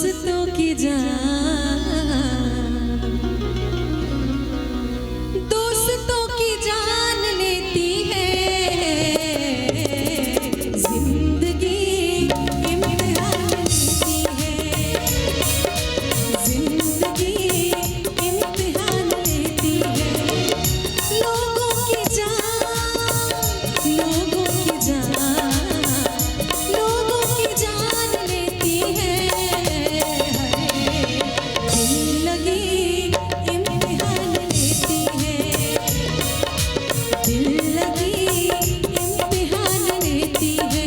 दोस्तों की जान, दोस्तों की जान लेती है जिंदगी, इम्तिहान लेती है जिंदगी, इम्तिहान लेती है। लोगों की जान, लोगों की जान, लोगों की जान लेती है। दिल लगी इम्तिहान लेती है, दिल लगी इम्तिहान लेती है।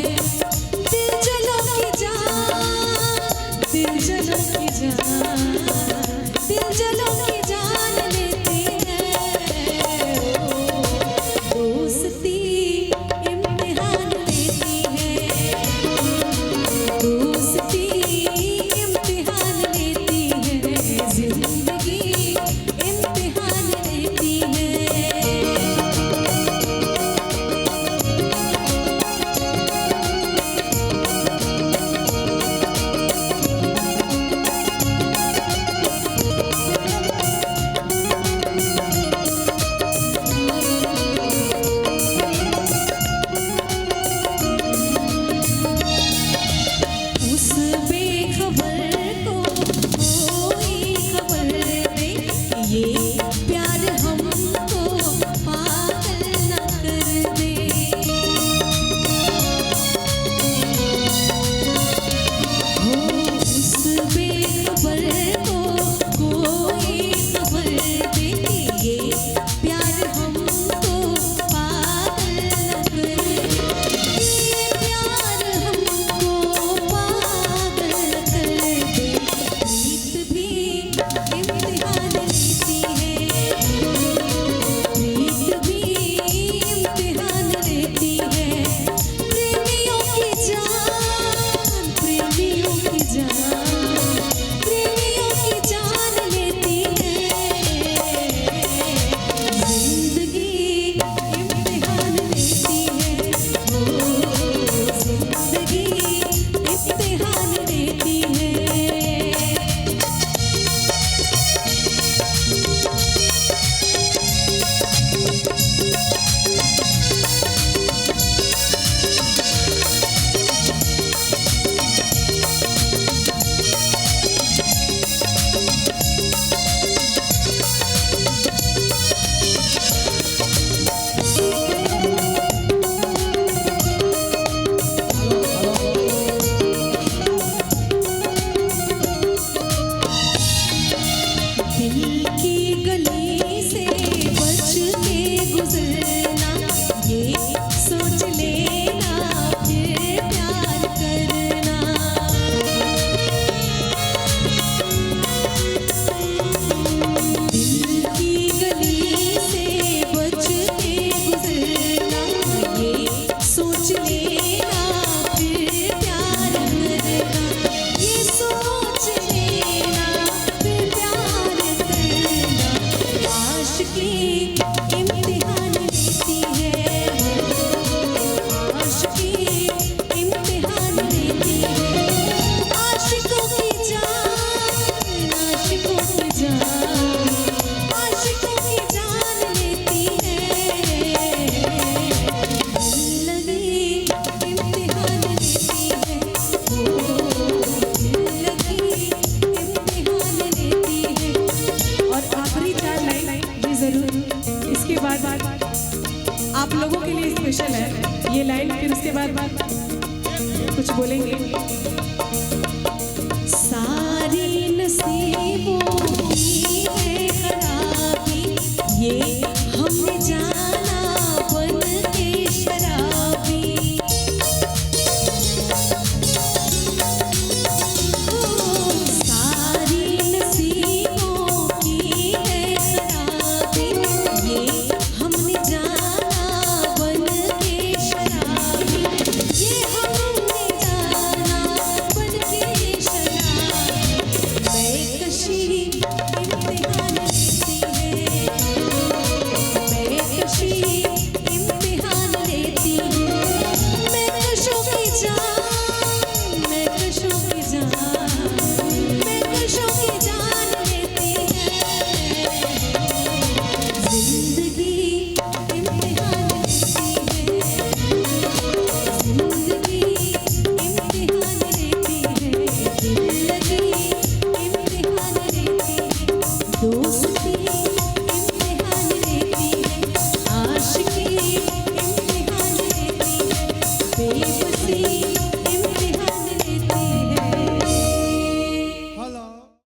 दिल जलों की जान, दिल जलों की जान, दिल जलों की जान लेती है। दोस्ती इम्तिहान लेती है, दोस्ती इम्तिहान लेती है, जिंदगी इम्तिहान लेती है। उस बेखबर को कोई खबर दे, ये प्यार हमको पागल न कर दे। हो उस बेखबर को कोई खबर दे, ये प्यार हमको पागल न कर दे। ये प्यार हमको पागल कर दे। प्रीत भी इम्तिहान लेती है, प्रीत भी इम्तिहान लेती है। प्रेमियों की जान, प्रेमियों की जान, प्रेमियों की जान लेती है। जिंदगी इम्तिहान लेती है, ओ जिंदगी इम्तिहान लेती है। दिल की गली से बच के गुजरना, ये सोच लेना फिर प्यार करना। दिल की गली से बच के गुजरना, ये सोच लेना फिर प्यार करना। ये सोच लेना फिर प्यार करना। आशिकी इम्तिहान लेती है, आशिकी इम्तिहान लेती है। आशिकों की जान, आशिकों की जान, आशिकों की जान लेती है। दिल लगी इम्तिहान लेती है, ओ दिल लगी इम्तिहान लेती है। और आखिरी 4 लाइन ये जरूर, इसके बाद आप लोगों के लिए स्पेशल है ये लाइन, फिर उसके बाद कुछ बोलेंगे। सारी नसीबों